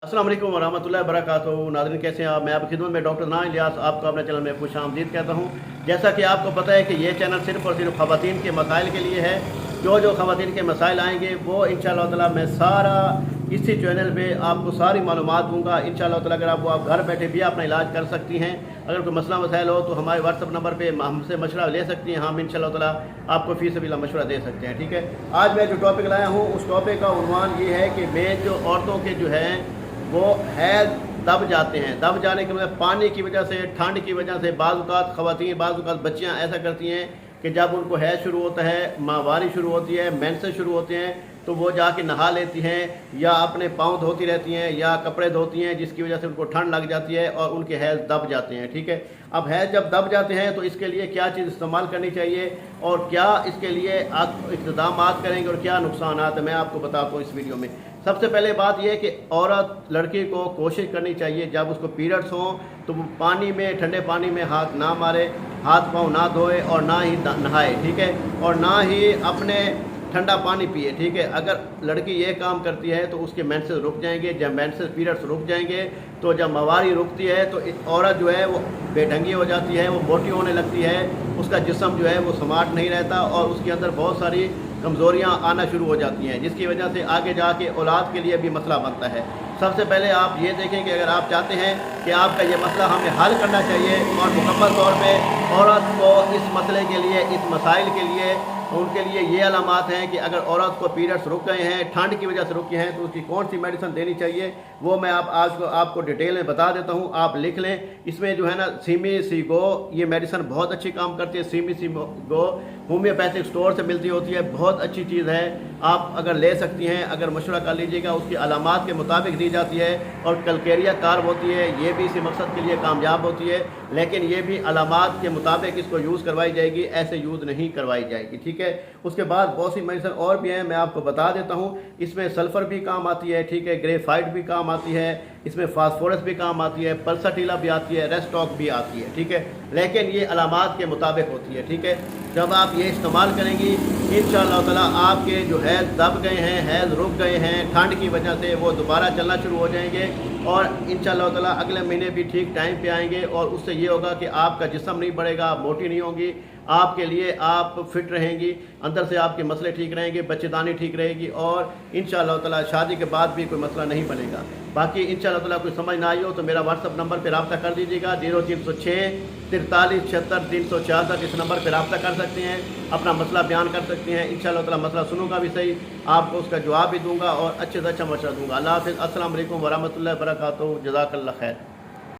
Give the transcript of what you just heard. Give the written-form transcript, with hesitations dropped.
अस्सलाम वालेकुम वरहमतुल्लाहि वबरकातुहू। नाज़रीन, कैसे हैं आप? मैं आपकी खिदमत में डॉक्टर ना इलियास आपको अपने चैनल में खुशामदीद कहता हूं। जैसा कि आपको पता है कि ये चैनल सिर्फ़ और सिर्फ ख़वातीन के मसाइल के लिए है। जो ख़वातीन के मसाइल आएंगे वो इंशाअल्लाह ताला मैं सारा इसी चैनल पे आपको सारी मालूमात दूंगा इंशाअल्लाह ताला। अगर आप घर बैठे भी अपना इलाज कर सकती हैं। अगर कोई मसला मसाइल हो तो हमारे व्हाट्सअप नंबर पे हमसे मशवरा ले सकती हैं। हम इंशाअल्लाह ताला आपको फ़ी सबिलिल्लाह मशवरा दे सकते हैं। ठीक है, आज मैं जो टॉपिक लाया हूँ उस टॉपिक का उन्वान ये है कि मेन जो औरतों के जो है वो हैज़ दब जाते हैं। दब जाने की वजह पानी की वजह से, ठंड की वजह से, बाज़ औक़ात ख़वातीन, बाज़ औक़ात बच्चियाँ ऐसा करती हैं कि जब उनको हैज़ शुरू होता है, माहवारी शुरू होती है, मेंसेस शुरू होते हैं, तो वो जाके नहा लेती हैं या अपने पाँव धोती रहती हैं या कपड़े धोती हैं, जिसकी वजह से उनको ठंड लग जाती है और उनके हैज़ दब जाते हैं। ठीक है, अब हैज़ जब दब जाते हैं तो इसके लिए क्या चीज़ इस्तेमाल करनी चाहिए और क्या इसके लिए आप इक़दामात करेंगे और क्या नुकसान है, मैं आपको बताता हूँ इस वीडियो में। सबसे पहले बात यह है कि औरत लड़की को कोशिश करनी चाहिए जब उसको पीरियड्स हों तो वो पानी में, ठंडे पानी में हाथ ना मारे, हाथ पाँव ना धोए और ना ही नहाए। ठीक है, और ना ही अपने ठंडा पानी पिए। ठीक है, अगर लड़की ये काम करती है तो उसके मेंसेस रुक जाएंगे। जब मेंसेस पीरियड्स रुक जाएंगे तो जब माहवारी रुकती है तो औरत जो है वो बेढंगी हो जाती है, वो मोटी होने लगती है, उसका जिस्म जो है वो स्मार्ट नहीं रहता और उसके अंदर बहुत सारी कमज़ोरियाँ आना शुरू हो जाती हैं, जिसकी वजह से आगे जाके औलाद के लिए भी मसला बनता है। सबसे पहले आप ये देखें कि अगर आप चाहते हैं कि आपका ये मसला हमें हल करना चाहिए और मुकम्मल तौर पे औरत को इस मसले के लिए, इस मसाइल के लिए, उनके लिए ये अलामात हैं कि अगर औरत को पीरियड्स रुक गए हैं, ठंड की वजह से रुके हैं, तो उसकी कौन सी मेडिसिन देनी चाहिए वो मैं आज आपको डिटेल में बता देता हूँ। आप लिख लें। इसमें जो है ना सीमी सी गो, ये मेडिसिन बहुत अच्छी काम करती है। सीमी सी गो होम्योपैथिक स्टोर से मिलती होती है, बहुत अच्छी चीज़ है, आप अगर ले सकती हैं। अगर मशवरा कर लीजिएगा, उसकी अलामात के मुताबिक दी जाती है और कलकेरिया कार्ब होती है, ये भी इसी मकसद के लिए कामयाब होती है, लेकिन ये भी अलामात के मुताबिक इसको यूज़ करवाई जाएगी, ऐसे यूज़ नहीं करवाई जाएगी। ठीक है, उसके बाद बहुत सी मेडिसिन और भी हैं, मैं आपको बता देता हूँ। इसमें सल्फ़र भी काम आती है, ठीक है, ग्रेफाइट भी काम आती है, इसमें फास्फोरस भी काम आती है, पल्साटीला भी आती है, रेस्टॉक भी आती है। ठीक है, लेकिन ये अलामात के मुताबिक होती है। ठीक है, जब आप ये इस्तेमाल करेंगी इंशाअल्लाह ताला आपके जो हैज़ दब गए हैं, हैज़ रुक गए हैं ठंड की वजह से, वो दोबारा चलना शुरू हो जाएंगे और इंशाअल्लाह ताला अगले महीने भी ठीक टाइम पे आएंगे और उससे ये होगा कि आपका जिस्म नहीं बढ़ेगा, आप मोटी नहीं होंगी, आपके लिए आप फिट रहेंगी, अंदर से आपके मसले ठीक रहेंगे, बच्चेदानी ठीक रहेगी और इंशाअल्लाह ताला शादी के बाद भी कोई मसला नहीं बनेगा। बाकी इंशाअल्लाह ताला कोई समझ ना आई हो तो मेरा व्हाट्सअप नंबर पर रब्ता कर दीजिएगा, 0306 43 76 366। इस नंबर पर रब्ता कर सकते हैं, अपना मसला बयान कर सकते हैं। इंशाअल्लाह ताला मसला सुनूंगा भी सही, आपको उसका जवाब भी दूंगा और अच्छे से अच्छा मशवरा दूंगा। अल्लाह हाफ़िज़। अस्सलाम वालेकुम वरहमतुल्लाहि वबरकातुहू। जज़ाकल्लाह खैर।